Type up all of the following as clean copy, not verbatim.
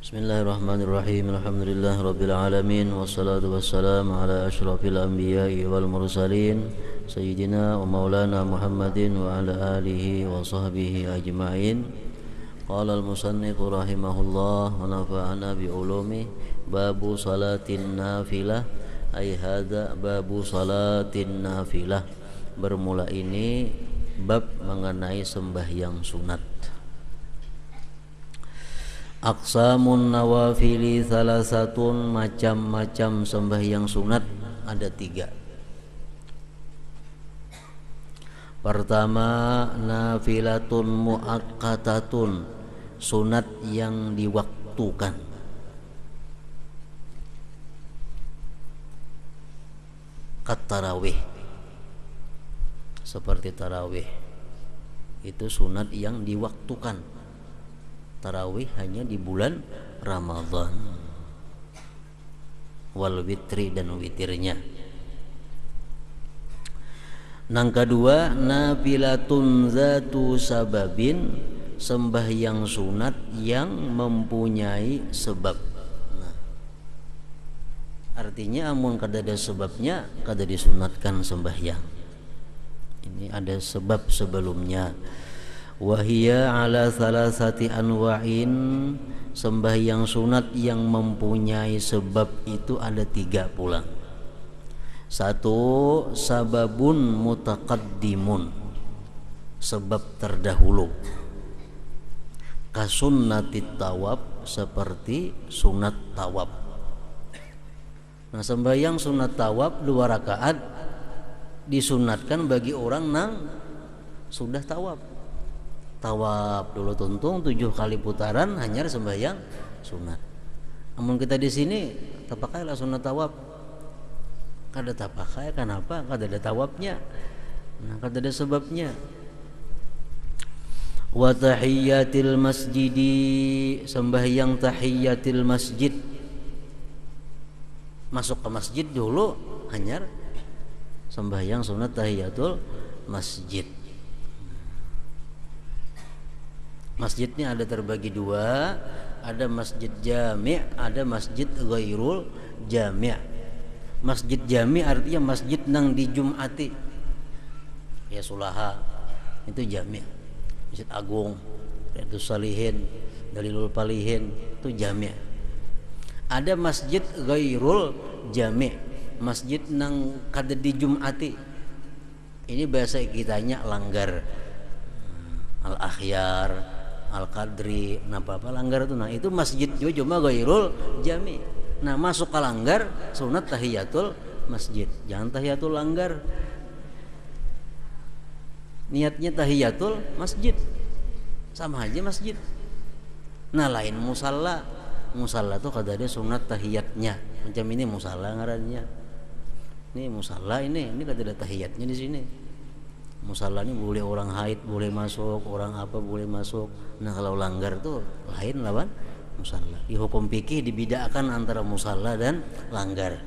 Bismillahirrahmanirrahim. Alhamdulillah rabbil alamin wassalatu wassalamu ala asyrafil anbiya'i wal mursalin sayyidina wa maulana Muhammadin wa ala alihi wa sahbihi ajma'in. Qala al-musannif rahimahullah wa nafa'ana bi ulumi babu salatin nafilah ay hadza babu salatin nafilah. Bermula ini bab mengenai sembahyang sunat. Aqsamun nawafili salasatun, macam-macam sembahyang sunat ada 3. Pertama, nafilatun muaqqatatun, sunat yang diwaktukan. Kat tarawih, seperti tarawih itu sunat yang diwaktukan. Tarawih hanya di bulan Ramadan, wal witri dan witirnya. Nang kedua, nafilatun zatu sababin, sembahyang sunat yang mempunyai sebab. Nah, artinya amun kada ada sebabnya kada disunatkan sembahyang. Ini ada sebab sebelumnya. Wahia ala salasati anwa'in, sembahyang sunat yang mempunyai sebab itu ada 3 pula. 1, sababun mutaqaddimun, sebab terdahulu. Kasunnatit tawab, seperti sunat tawab. Nah, sembahyang sunat tawab 2 rakaat disunatkan bagi orang nang sudah tawab. Tawab dulu tuntung 7 kali putaran hanya sembahyang sunat. Namun kita di sini tapakailah sunat tawab. Kada tapakai, kenapa? Kada ada tawabnya. Nah, kada ada sebabnya. Wa tahiyyatil masjidi, sembahyang tahiyyatil masjid. Masuk ke masjid dulu hanya sembahyang sunat tahiyyatul masjid. Masjidnya ada terbagi 2, ada masjid jami', ada masjid ghairul jami'. Masjid jami' artinya masjid nang di Jum'ati, ya sulaha, itu jami'. Masjid Agung, Riyadhus Shalihin, Dalilul Palihin, itu jami'. Ada masjid ghairul jami', masjid nang kada di Jum'ati. Ini bahasa kitanya langgar, Al-Akhyar, Al-Qadri, apa langgar itu. Nah, itu masjid juga cuma ghairul jami'. Nah, masuk ke langgar sunat tahiyatul masjid. Jangan tahiyatul langgar. Niatnya tahiyatul masjid. Sama aja masjid. Nah, lain musalla. Musalla tuh kada ada sunat tahiyatnya. Macam ini musalla ngarannya. Ini musalla ini kada ada tahiyatnya di sini. Musalla ini boleh orang haid boleh masuk, orang apa boleh masuk. Nah, kalau langgar tuh lain lawan musalla. Di hukum fikih dibedakan antara musalla dan langgar.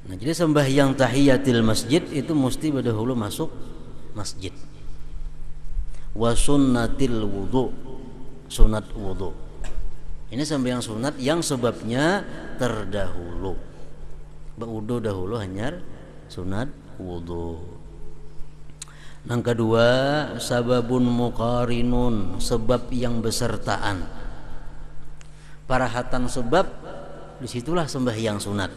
Nah, jadi sembahyang tahiyatil masjid itu mesti berdahulu masuk masjid. Wa sunnatil wudu, sunat wudu. Ini sembahyang sunat yang sebabnya terdahulu. Wudu dahulu hanya sunat wudu. Yang kedua, sababun muqarinun, sebab yang besertaan. Parahatan sebab, disitulah sembahyang sunat.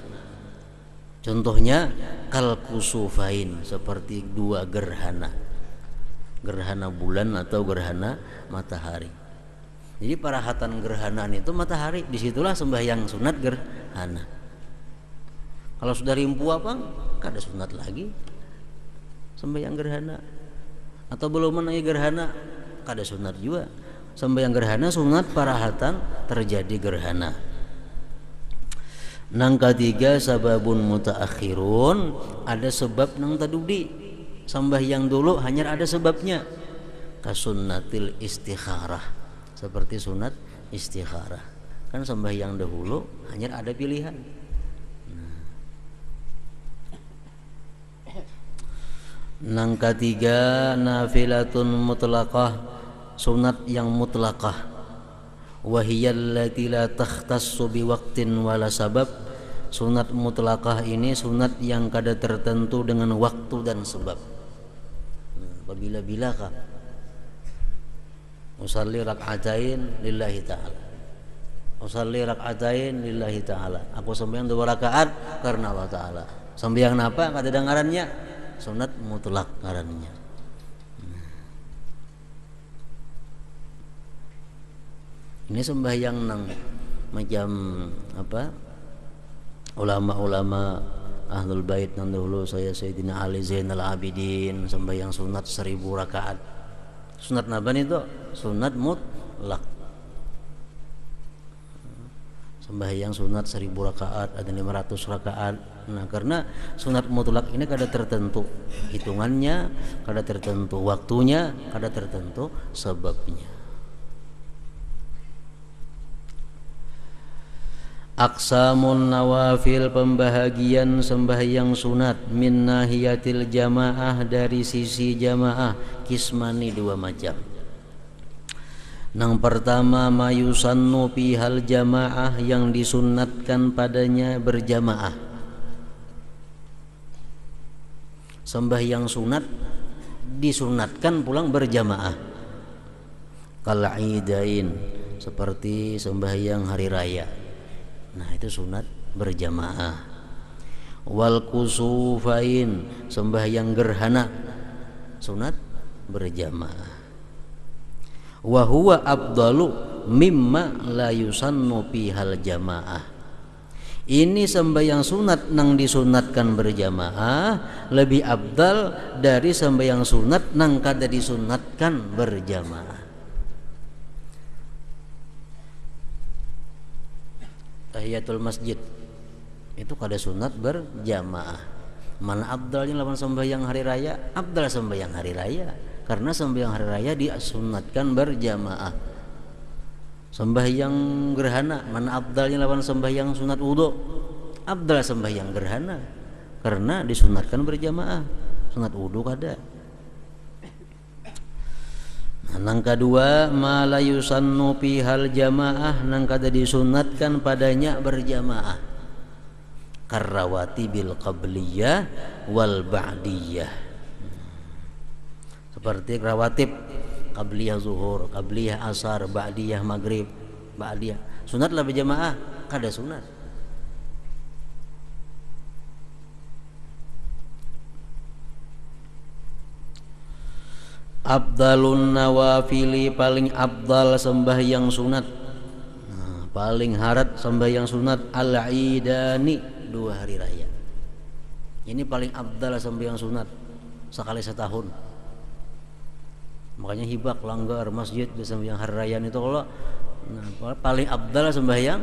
Contohnya kal kusufain, seperti 2 gerhana. Gerhana bulan atau gerhana matahari. Jadi parahatan gerhanaan itu matahari, disitulah sembahyang sunat gerhana. Kalau sudah rimpu apa, kada sunat lagi sembahyang gerhana. Atau belum menaik gerhana, kada sunat juga. Sembahyang gerhana sunat parahatan terjadi gerhana. Nang ketiga, sababun mutaakhirun, ada sebab nang tadudi. Sembahyang dulu hanya ada sebabnya. Kasunnatil istikharah, seperti sunat istikharah. Kan sembahyang dahulu hanya ada pilihan. Nang ketiga nafilatun mutlaqah, sunat yang mutlaqah. Wa hiya allati la takhtassu biwaqtin wala sabab. Sunat mutlaqah ini sunat yang kada tertentu dengan waktu dan sebab. Apabila kah usalli rak'atain lillahi ta'ala, usalli rak'atain lillahi ta'ala, aku sembahyang 2 rakaat karena Allah Ta'ala. Sembahyang napa kada ada ngarannya? Sunat mutlak ngarannya. Ini sembahyang nang macam apa, ulama-ulama Ahlul Bait nang dahulu, saya Sayyidina Ali Zainal Abidin sembahyang sunat 1000 rakaat. Sunat napa itu? Sunat mutlak. Sembahyang sunat 1000 rakaat, ada 500 rakaat. Nah, karena sunat mutlak ini kada tertentu hitungannya, kada tertentu waktunya, kada tertentu sebabnya. Aqsamun nawafil, pembahagian sembahyang sunat, min nahiyatil jamaah, dari sisi jamaah, kismani 2 macam. Yang pertama mayusannu pihal jamaah, yang disunatkan padanya berjamaah. Sembahyang sunat disunatkan pulang berjamaah. Kal'idain, seperti sembahyang hari raya. Nah, itu sunat berjamaah. Wal kusufain, sembahyang gerhana, sunat berjamaah. Wa huwa afdalu mimma la yusannu bihal jamaah. Ini sembahyang sunat nang disunatkan berjamaah lebih afdal dari sembahyang sunat nang kada disunatkan berjamaah. Tahiyatul masjid itu kada sunat berjamaah. Mana afdalnya lawan sembahyang hari raya? Afdal sembahyang hari raya, karena sembahyang hari raya disunatkan berjamaah. Sembahyang gerhana, mana afdalnya lawan sembahyang sunat wudu? Afdal sembahyang gerhana, karena disunatkan berjamaah. Sunat wudu kada. Nang kedua ma la yusannu pihal jamaah, nang kada disunatkan padanya berjamaah. Karrawati bil qabliyah wal ba'diyah, seperti rawatib, qabliyah zuhur, qabliyah asar, ba'diyah maghrib, ba'diyah. Sunat lah berjamaah? Kada sunat. Abdalun nawafili, paling abdal sembahyang sunat, paling harat sembahyang sunat, al-idani, 2 hari raya. Ini paling abdal sembahyang sunat sekali setahun. Makanya hibak langgar masjid sembahyang hari raya itu kalau paling abdal sembahyang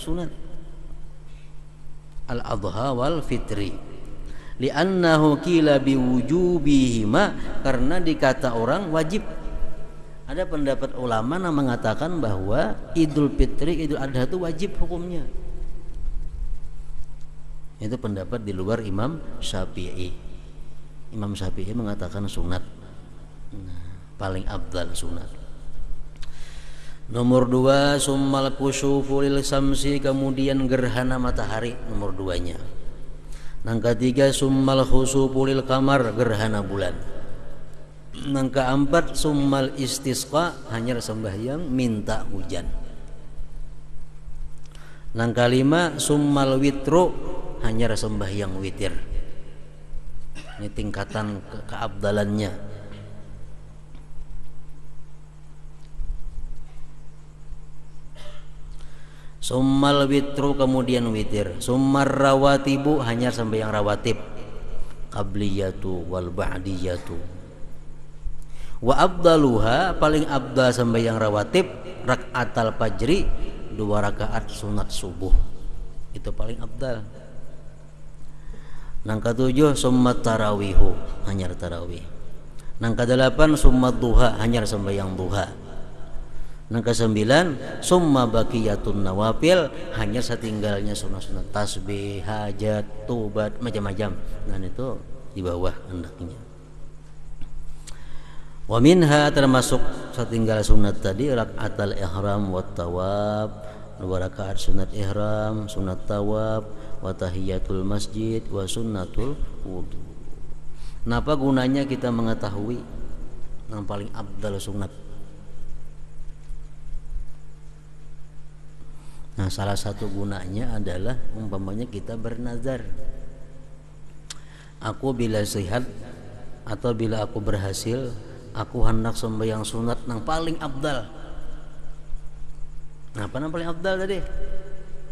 sunat al-adha wal fitri. Li'annahu qila biwujubihima, karena dikata orang wajib. Ada pendapat ulama yang mengatakan bahwa Idul Fitri, Idul Adha itu wajib hukumnya. Itu pendapat di luar Imam Syafi'i. Imam Syafi'i mengatakan sunat. Paling abdal sunat. Nomor 2 summal kusufu lil samsi, kemudian gerhana matahari, nomor 2-nya. Nang ketiga summal khusufu lil kamar, gerhana bulan. Nang keempat summal istisqa, hanya sembahyang minta hujan. Nang kelima summal witru, hanya sembahyang witir. Ini tingkatan keabdalannya. Summal witru, kemudian witir. Summar rawatibu, hanya sembahyang rawatib, qabliyatu wal ba'diyatu. Wa abdaluha, paling abdal sembahyang rawatib, rak'atal fajri, 2 rakaat sunat subuh. Itu paling abdal. Nang ketujuh summat tarawihu, hanya tarawih. Nang kedelapan summat duha, hanya sembahyang duha. Nang kesembilan summa baqiyatun nawafil, hanya setinggalnya sunat-sunat tasbih, hajat, tobat, macam-macam. Nah itu di bawah hendaknya. Wa minha termasuk satinggal sunat tadi rakaatul ihram wa tawab, 2 rakaat sunat ihram, sunat tawab, wa tahiyatul masjid wa sunnatul wudu. Napa gunanya kita mengetahui yang paling afdal sunat? Nah, salah satu gunanya adalah umpamanya kita bernazar, aku bila sehat atau bila aku berhasil, aku hendak sembahyang sunat yang paling afdal. Nah, apa yang paling afdal tadi?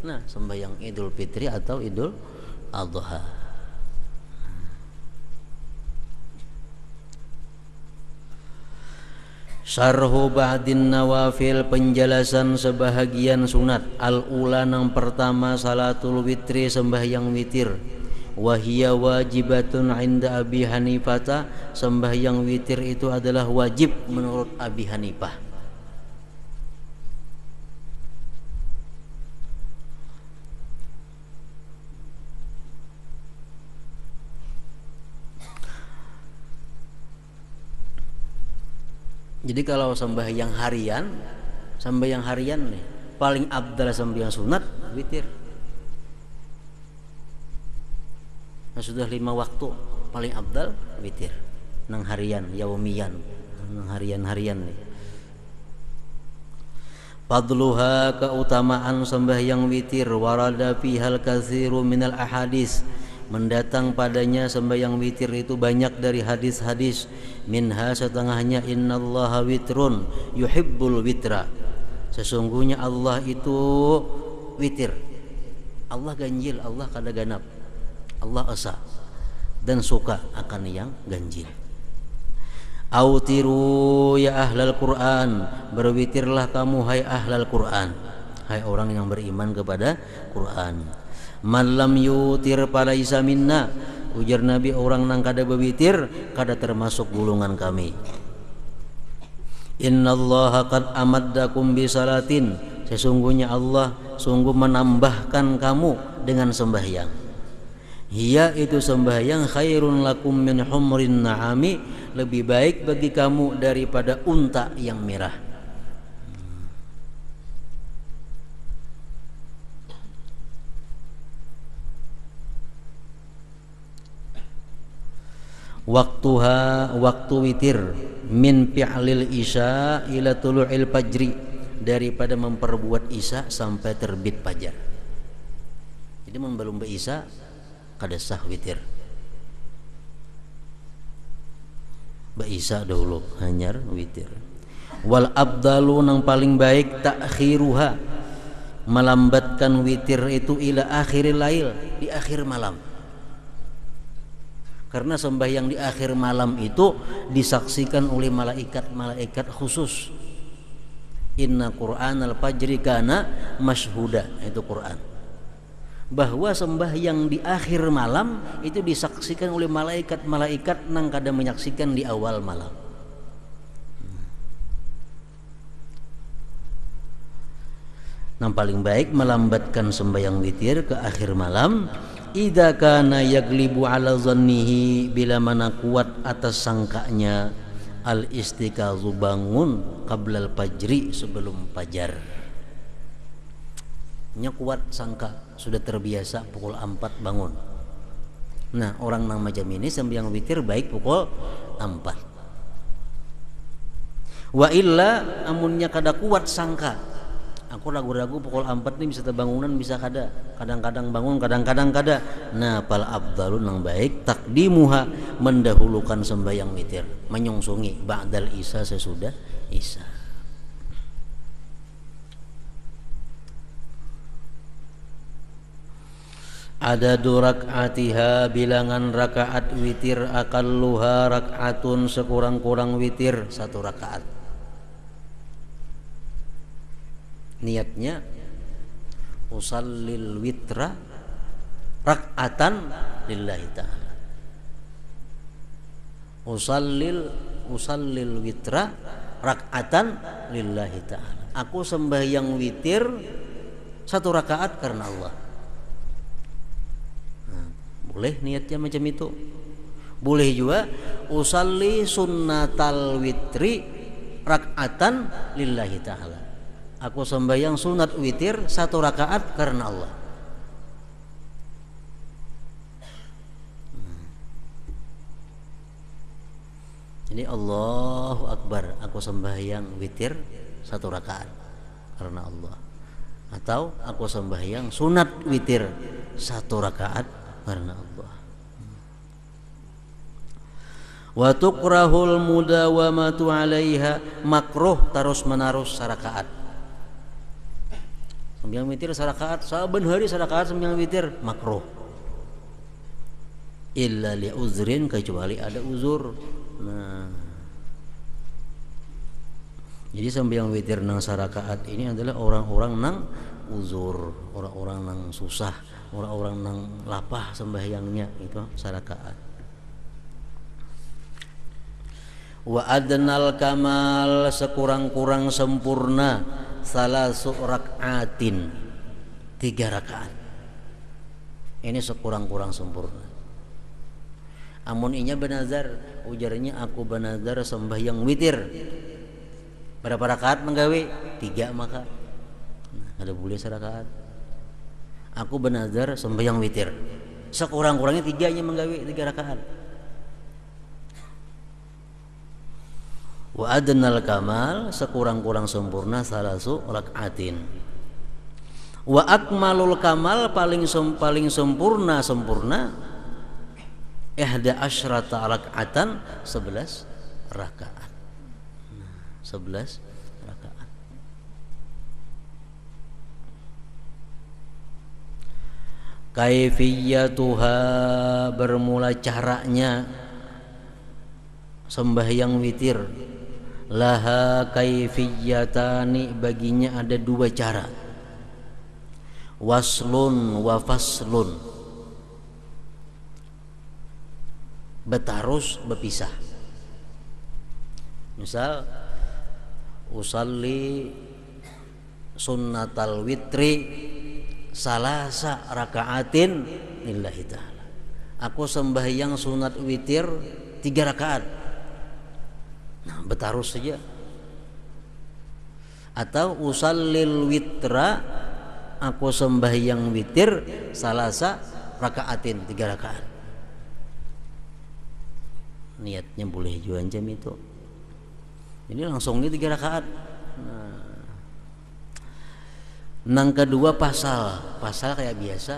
Nah, sembahyang Idul Fitri atau Idul Adha. Syarhu ba'din nawafil, penjelasan sebahagian sunat. Al-ula yang pertama salatul witri, sembahyang witir. Wahia wajibatun inda Abi Hanifah, sembahyang witir itu adalah wajib menurut Abi Hanifah. Jadi kalau sembahyang harian nih paling afdal sembahyang sunat witir. Nah, sudah 5 waktu paling afdal witir. Nang harian, yaumiyan, nang harian nih. Fadluha, keutamaan sembahyang witir, warada fihal katsiru minal ahadits, mendatang padanya sembahyang witir itu banyak dari hadis-hadis. Minha, setengahnya, innallaha witrun yuhibbul witra, sesungguhnya Allah itu witir. Allah ganjil, Allah kada ganap, Allah esa dan suka akan yang ganjil. Autiru ya ahlal Quran, berwitirlah kamu hai ahlal Quran, hai orang yang beriman kepada Quran. Malam yutir palaisa minna, ujar Nabi, orang nang kada berwitir kada termasuk golongan kami. Innallaha qad amaddakum bisalatin, sesungguhnya Allah sungguh menambahkan kamu dengan sembahyang. Hiya, itu sembahyang, khairun lakum min humrin na'ami, lebih baik bagi kamu daripada unta yang merah. Waktuha, waktu witir, min fi'lil isya ila tulu'il fajri, daripada memperbuat isya sampai terbit fajar. Jadi belum isya kada sah witir. Isya dahulu hanyar witir. Wal abdalu, nang paling baik, ta'khiruha, melambatkan witir itu ila akhiril lail, di akhir malam. Karena sembahyang di akhir malam itu disaksikan oleh malaikat khusus. Inna Qur'anal fajri kana masyhuda, itu Quran. Bahwa sembahyang di akhir malam itu disaksikan oleh malaikat nang kada menyaksikan di awal malam. Yang paling baik melambatkan sembahyang witir ke akhir malam. Idza kana yaglibu ala zannihi, bila mana kuat atas sangkanya, al istiqazu, bangun, qablal fajri, sebelum fajar. Nya kuat sangka, sudah terbiasa pukul 4 bangun. Nah, orang nang macam ini sembahyang witir baik pukul 4. Wa illa, amunnya kada kuat sangka, aku ragu-ragu pukul 4 ini bisa terbangunan, bisa kada, kadang-kadang bangun, kadang-kadang kada. Nah, pal afdalu, nang baik, takdimuha, mendahulukan sembahyang witir, menyongsongi ba'dal isya, sesudah isya. Ada rak'atiha, bilangan rakaat witir, akalluha rak'atun, sekurang-kurang witir 1 rakaat. Niatnya usallil witra rak'atan lillahi ta'ala. Usallil witra rak'atan lillahi ta'ala. Aku sembahyang witir 1 rakaat karena Allah. Nah, boleh niatnya macam itu. Boleh juga usalli sunnatal witri rak'atan lillahi ta'ala. Aku sembahyang sunat witir 1 rakaat karena Allah. Jadi Allahu Akbar, aku sembahyang witir 1 rakaat karena Allah. Atau aku sembahyang sunat witir 1 rakaat karena Allah. Wa tukrahul mudawamatu 'alaiha, makruh terus menerus sarakaat. Sembahyang witir sarakaat, saben hari sarakaat sembahyang witir makruh. Illa li uzrin, kecuali ada uzur. Nah, jadi sembahyang witir nang sarakaat ini adalah orang-orang nang uzur, orang-orang nang susah, orang-orang nang lapah sembahyangnya itu sarakaat. Wa adnal kamal, sekurang-kurang sempurna, salasu rak'atin, 3 rakaat. Ini sekurang-kurang sempurna. Amun inya benazar, ujarnya aku benazar sembahyang witir. Berapa rakaat menggawe? 3 maka. Nah, ada boleh serakaat. Aku benazar sembahyang witir. Sekurang-kurangnya 3 nya menggawe 3 rakaat. Wa adnal kamal, sekurang-kurang sempurna, salasu rak'atin. Wa akmalul kamal, paling sempurna ihda asyrata rak'atan, 11 rakaat. 11 rakaat. Kaifiyatuha, bermula caranya sembahyang witir. Laha kaifiyatani, baginya ada 2 cara. Waslun wa faslun, betarus berpisah. Misal usalli sunnatal witri salasa rakaatin lillahi ta'ala. Aku sembahyang sunat witir 3 rakaat. Nah, betarus saja. Atau usallil witra, aku sembahyang witir salasa rakaatin, 3 rakaat. Niatnya boleh juga jam itu. Ini langsung 3 rakaat. Nang kedua pasal kayak biasa,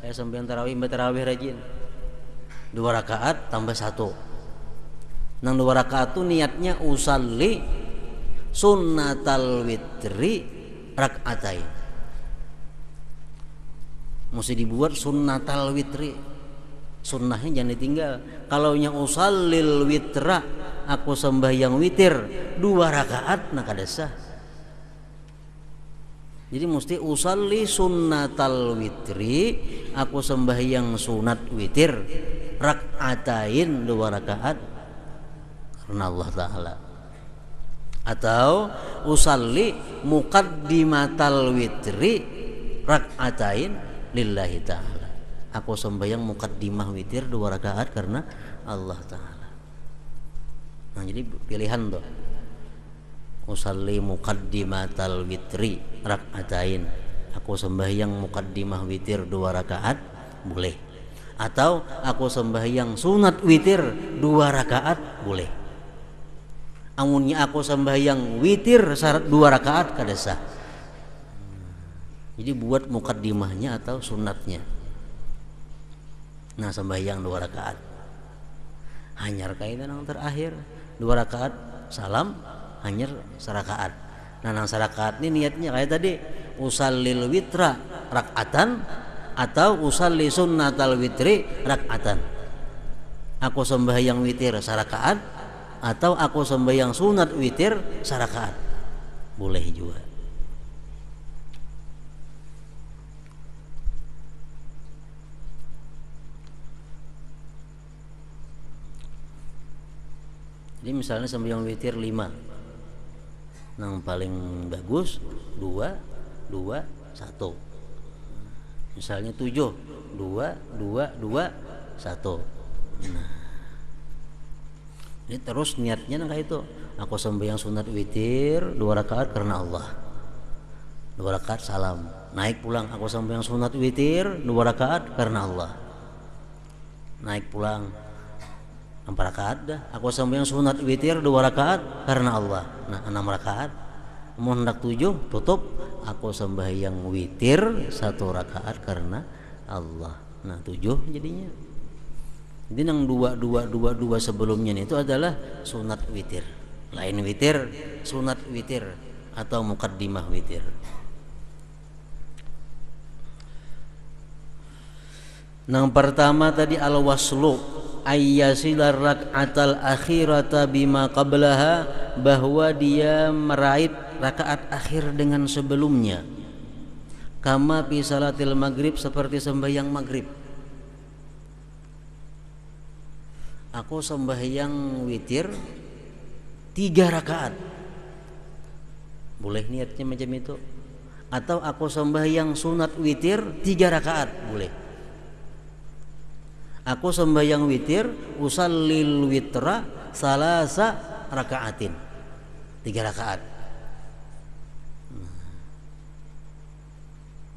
kayak sembahyang tarawih rajin. 2 rakaat tambah 1. Nang 2 rakaat itu niatnya usalli sunnatal witri rakaatain. Mesti dibuat sunnatal witri. Sunnahnya jangan ditinggal. Kalau nya usallil witra, aku sembahyang witir 2 rakaat, nah kada sah. Jadi mesti usalli sunnatal witri, aku sembahyang sunat witir rakaatain, 2 rakaat karena Allah Ta'ala. Atau usalli muqaddimatal witri rakaatain lillahi ta'ala, aku sembahyang muqaddimah witir 2 rakaat karena Allah Ta'ala. Nah, jadi pilihan tuh. Usalli muqaddimatal witri rakaatain, aku sembahyang muqaddimah witir 2 rakaat, boleh. Atau aku sembahyang sunat witir 2 rakaat, boleh. Amunnya aku sembahyang witir 2 rakaat kada sah. Jadi buat muqaddimahnya atau sunatnya. Nah, sembahyang 2 rakaat. Hanyar kaitan yang terakhir 2 rakaat salam, hanyar serakaat. Nah, nang serakaat ini niatnya kayak tadi, usallil witra rakaatan atau usalli sunnatal witri rakaatan. Aku sembahyang witir serakaat atau aku sembahyang sunat witir serakaat, boleh juga. Jadi misalnya sembahyang witir 5, yang paling bagus 2, 2, 1. Misalnya 7, 2, 2, 2, 1. Nah, Ini terus niatnya kayak itu. Aku sembahyang sunat witir 2 rakaat karena Allah. 2 rakaat salam. Naik pulang aku sembahyang sunat witir 2 rakaat karena Allah. Naik pulang 4 rakaat dah. Aku sembahyang sunat witir 2 rakaat karena Allah. Nah 6 rakaat. Mau hendak 7 tutup. Aku sembahyang witir 1 rakaat karena Allah. Nah 7 jadinya. Jadi yang dua sebelumnya itu adalah sunat witir. Lain witir, sunat witir atau muqaddimah witir. Yang pertama tadi al-waslu ayyasilar rak'atal akhirata bima qablaha, bahwa dia meraih rakaat akhir dengan sebelumnya. Kama fi salatil maghrib, seperti sembahyang maghrib. Aku sembahyang witir 3 rakaat. Boleh niatnya macam itu. Atau aku sembahyang sunat witir 3 rakaat, boleh. Aku sembahyang witir usallil witra salasa rakaatin, 3 rakaat.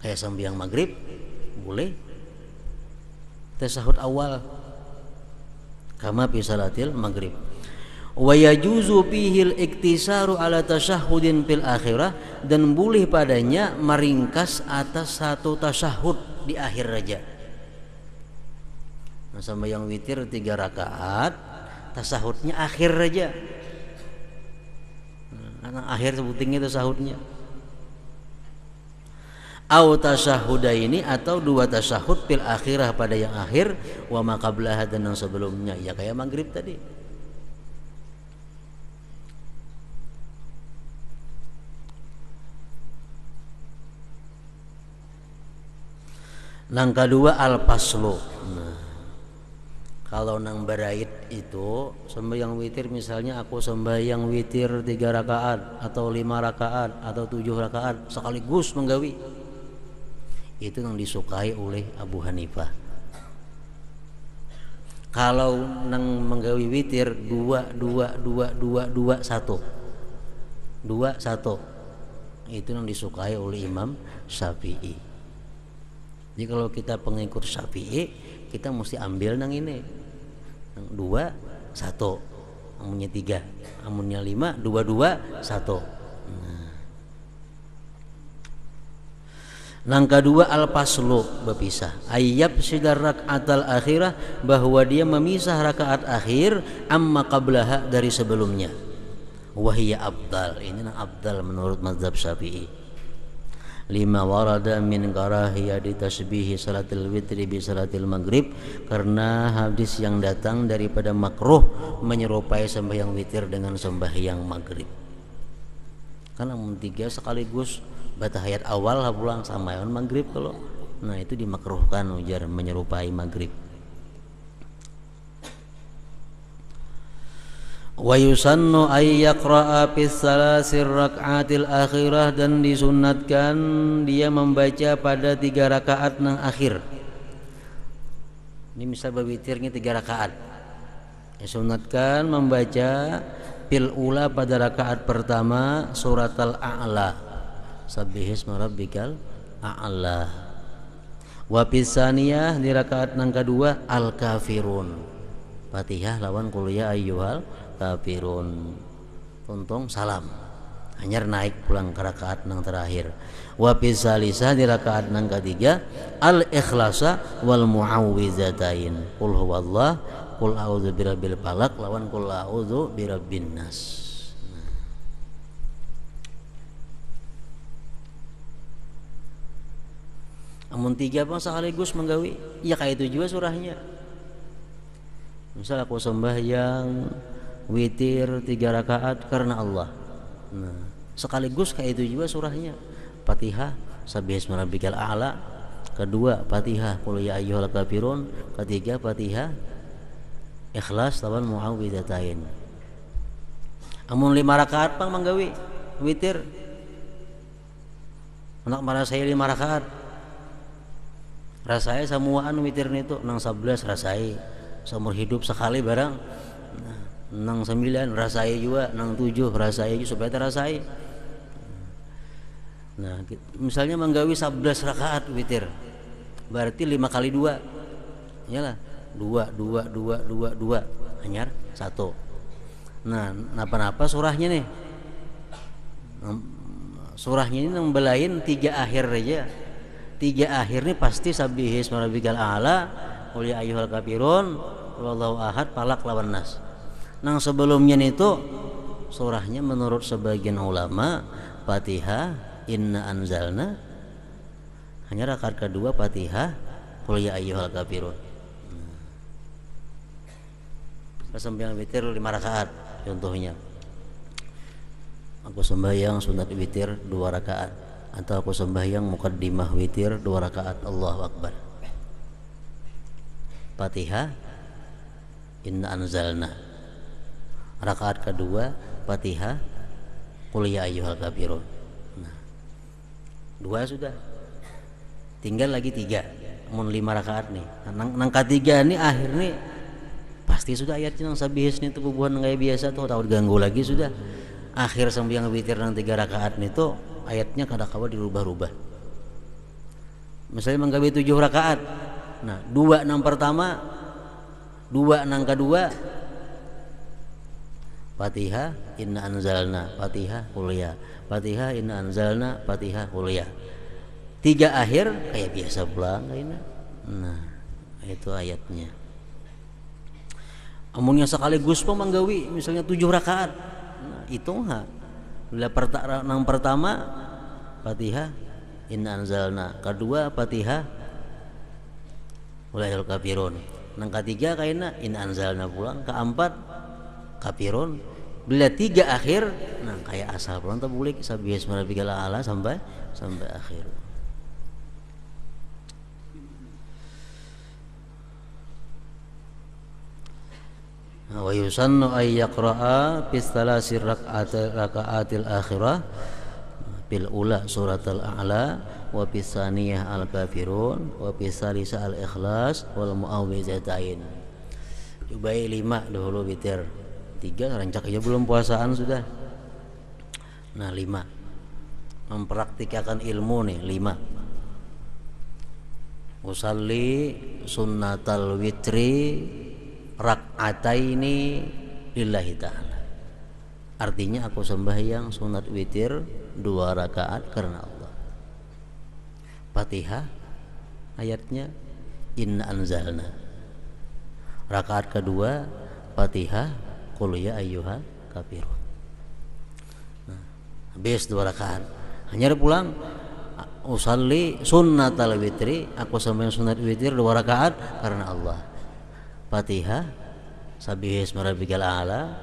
Kayak sembahyang maghrib boleh. Tasahud awal kama fi salatil maghrib. Wa yajuzu fihi al-iktisaru ala tasyahhudin fil akhirah, dan boleh padanya meringkas atas 1 tasyahud di akhir raja. Nah, sembahyang witir 3 rakaat, tasyahudnya akhir raja. Nah, akhir sebutingnya tasyahudnya. Au tasyahudaini, atau 2 tasyahud fil akhirah pada yang akhir, wa ma qablaha, dan yang sebelumnya, ya kayak maghrib tadi. Yang kedua al-faslu. Nah, kalau nang berait itu sembahyang witir, misalnya aku sembahyang witir 3 rakaat atau 5 rakaat atau 7 rakaat sekaligus menggawi, itu yang disukai oleh Abu Hanifah. Kalau nang menggawi witir 2 1 itu yang disukai oleh Imam Syafi'i. Jadi kalau kita pengikut Syafi'i, kita mesti ambil nang ini, nang 2 1, amunnya 3, amunnya 5, 2 1. Yang kedua al-faslu, berpisah. Ayyab sidar rak'atal akhirah, bahwa dia memisah rakaat akhir amma qablaha, dari sebelumnya. Wahiyya abdal, ini yang abdal menurut mazhab Syafi'i. Lima warada min karahiyati tasbihi salatil witri bi salatil maghrib, karena hadis yang datang daripada makruh menyerupai sembahyang witir dengan sembahyang maghrib. Karena 3 sekaligus batahayat awal pulang sama yang maghrib kalau, nah itu dimakruhkan ujar menyerupai maghrib. Wa yusannu ay yaqra'a fis salasir rak'atil akhirah, dan disunatkan dia membaca pada 3 rakaat nang akhir. Ini misal berwitirnya 3 rakaat, disunatkan membaca fil ula, pada rakaat pertama surat al-a'la, Sabbihisma rabbikal a'la. Wa pisaniyah, di rakaat nang kedua al-kafirun, Fatihah lawan qul ya ayyuhal kafirun, tuntung salam, hanyar naik pulang ke rakaat nang terakhir. Wa pisalisah, di rakaat nang ketiga al-ikhlasa wal muawwizatain, qul huwallah, qul a'udzu birabbil falaq lawan qul a'udzu birabbin nas. Amun 3 bang sekaligus menggawi, ya kayak itu juga surahnya. Misal aku sembahyang witir 3 rakaat karena Allah, nah sekaligus kayak itu juga surahnya. Fatihah Sabbihisma rabbikal a'la, kedua Fatihah qul ya ayyuhal kafirun, ketiga Fatihah Ikhlas lawan muawwidzatain. Amun 5 rakaat pang manggawi witir, anak marah saya 5 rakaat, rasai samuaan witir itu nang 11 rasai seumur hidup sekali barang. Nah, nang 9 rasai juga, nang 7 rasai juga supaya terasai. Nah, misalnya menggawi 11 rakaat witir, berarti 5 kali 2, iyalah 2 2 2 2 2 hanyar 1. Nah, napa-napa surahnya nih, surahnya ini membelain 3 akhir aja. 3 akhir nih pasti sabbihisma rabbikal a'la, qul ya ayyuhal kafirun, wallahu ahad, falak lawan nas. Nang sebelumnya itu surahnya menurut sebagian ulama Fatihah, inna anzalna, hanya rakaat kedua Fatihah, qul ya ayyuhal kafirun. Sembahyang witir 5 rakaat contohnya. Aku sembahyang sunat witir 2 rakaat, atau aku sembahyang muqaddimah witir 2 rakaat, Allahu Akbar. Fatihah, inna anzalna. Rakaat kedua Fatihah, qul ya ayyuhal kafirun. Nah, 2 sudah. Tinggal lagi 3. Mun 5 rakaat nih. Nang ketiga nih akhir nih pasti sudah ayatnya nang sabihis nih tubuhan kayak biasa tuh, tahu ganggu lagi sudah. Akhir sembahyang witir nang 3 rakaat nih tuh ayatnya kadang-kala dirubah-rubah. Misalnya menggawe 7 rakaat. Nah, 2 nang pertama, 2 nang kedua Fatihah, inna anzalna, Fatihah, qul ya. Fatihah, inna anzalna, Fatihah, qul ya. 3 akhir kayak biasa pulang kayaknya. Nah, itu ayatnya. Amunnya sekaligus menggawi misalnya 7 rakaat. Nah, itu enggak. Bila nang pertama Fatihah, inna anzalna, kedua Fatihah, qul ya ayyuhal kafirun. Nang ketiga kayaknya inna anzalna pulang, keempat kafirun. Bila 3 akhir, nah kayak asal pulang tak boleh sabbihisma rabbikal a'la sampai akhir. Wa yusannu ay yaqra'a fi thalathir raka'atil akhirah bil ula suratul a'la, wa fi tsaniyah al kafirun, wa fi tsalisah al ikhlas wal mu'awwidzatain. Cobai 5 dahulu witir. 3 rancak aja belum puasaan sudah. Nah, 5 mempraktikkan ilmu nih. 5 usalli sunnatal witri rak'ataini lillahi ta'ala. Artinya aku sembahyang sunat witir 2 rakaat karena Allah. Fatihah ayatnya inna anzalna. Rakaat kedua Fatihah, qul ya ayyuhal kafirun. Nah, habis 2 rakaat. Hanya pulang usalli sunnatal witri, aku sembahyang sunat witir 2 rakaat karena Allah. Fatihah, sabbihisma rabbikal a'la,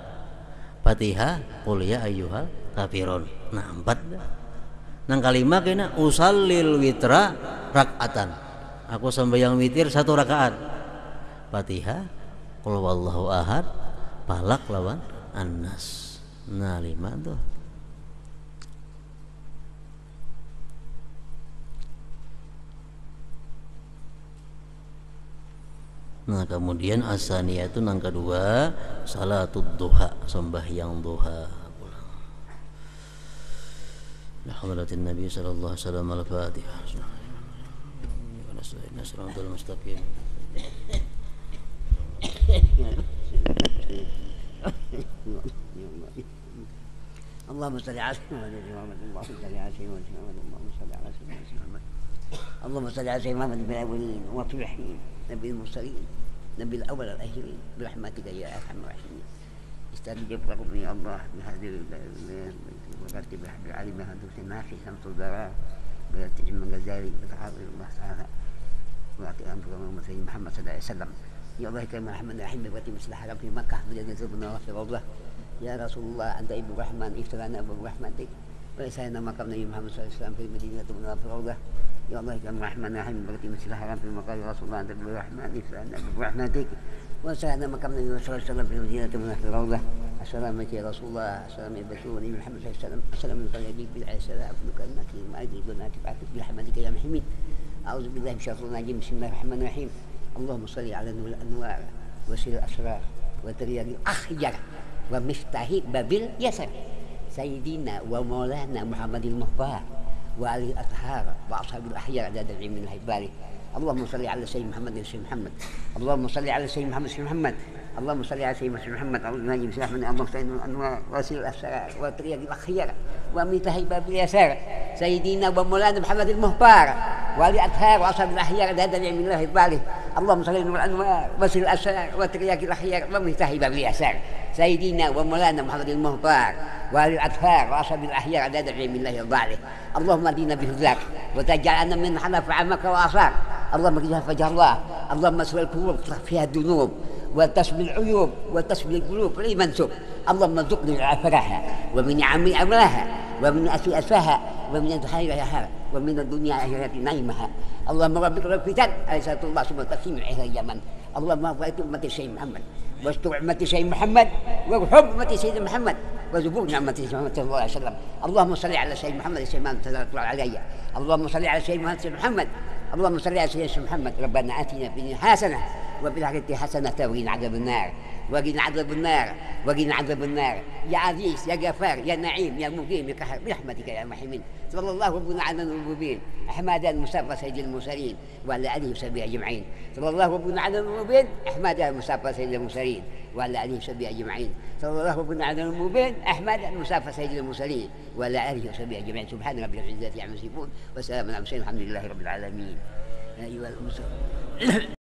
Fatihah, qul ya ayyuhal kafirun. Nah, 4 dah. Nang kalima kena usallil witra rak'atan. Aku sembahyang witir 1 rakaat. Fatihah, qul wallahu ahad, falak lawan annas. Nah, 5 tuh. Nah, kemudian asaniyah itu nang kedua salatud duha, sembahyang duha. La hadratin Nabi sallallahu alaihi wasallam al-Fatihah. Nasrul mustaqim. اللهم صل على سيدنا محمد، اللهم صل على سيدنا محمد، اللهم صل على سيدنا محمد، اللهم صل على سيدنا محمد في الاولين وفي الاخرين، نبي المرسلين، نبي الاول الاخرين، برحمتك يا ارحم الراحمين. استجب ربي يا الله بهذه ورتب بعلم هندوس النافي شمس الزراء ويرتج من غزالي وتحاضر الله تعالى واعطي امر سيدنا محمد صلى الله عليه وسلم. يا الله كريم الرحمن الرحيم بقدر مسلح في مكه بجد ربنا في روضه. يا رسول الله أنت ابن الرحمن افترانا أبو رحمتك ولسنا مقام نبي محمد صلى الله عليه وسلم في المدينة المنورة. يا الله كريم الرحمن الرحيم بقدر مسلح في مقام رسول الله أنت ابن الرحمن افترانا أبو رحمتك ولسنا مقام نبي صلى الله عليه وسلم في المدينة المنورة. السلام عليك يا رسول الله، السلام عليك نبي محمد صلى الله عليه وسلم، السلام عليك بالعليه السلام أفضلك النكير وأجل بناتك بعثك برحمتك يا محمد. أعوذ بالله من الشيطان الرجيم، بسم الله الرحمن الرحيم. اللهم صل على نور الأنوار وسير الأسرار وترياق الأخير ومفتاح باب اليسر سيدنا ومولانا محمد المختار وعلي الأطهار وأصحاب الأحياء عدد العلم من الهبال. اللهم صل على سيدنا محمد سيدنا محمد. اللهم صل على سيدنا محمد سيدنا محمد. اللهم صل على سيدنا محمد. اللهم صل على اللهم صل على وسيل الأسرار وطريق الأخيار ومفتاح باب اليسار سيدنا ومولانا محمد المختار وعلي الأطهار وأصحاب الأحياء عدد العلم من الهبال. اللهم صل على الأنوار وسيل الأسرار وطريق الأخيار ومفتاح باب اليسار سيدنا ومولانا محمد المختار وعلي الأطهار وأصحاب الأحياء عدد العلم من الهبال. اللهم اهدنا بهداك وتجعلنا من حلف عمك وآثار. اللهم اجعلها فجر الله. اللهم اسوي القلوب فيها الذنوب وتشفي العيوب وتشفي القلوب لمن سب. اللهم ارزقنا عفرها ومن عمي عملها ومن أسيء أسفها ومن الحياة ومن الدنيا آخرة نعيمها. اللهم ربك الفتن أليس الله ثم تقسيم إلى اليمن. اللهم اغفر أمة سيدنا محمد واستر أمة سيدنا محمد وحب أمة سيدنا محمد وزبور نعمة سيدنا محمد صلى الله عليه وسلم. اللهم صل على سيدنا محمد سيدنا محمد علي. اللهم صل على سيدنا محمد سيدنا محمد. اللهم صل على سيدنا محمد. ربنا آتنا في الدنيا حسنة وفي الآخرة حسنة وقنا عذاب النار وقنا عذاب النار وقنا عذاب النار. يا عزيز يا غفار يا نعيم يا مقيم يا قهار برحمتك يا رحيم. صلى الله ربنا على المبين أحمد المصطفى سيد المرسلين وعلى آله وصحبه أجمعين. صلى الله ربنا على المبين أحمد المصطفى سيد المرسلين وعلى آله وصحبه أجمعين. صلى الله ربنا على المبين أحمد المصطفى سيد المرسلين وعلى آله وصحبه أجمعين. سبحان ربك رب العزة عما يصفون وسلام على المرسلين الحمد لله رب العالمين. أيها المسلمون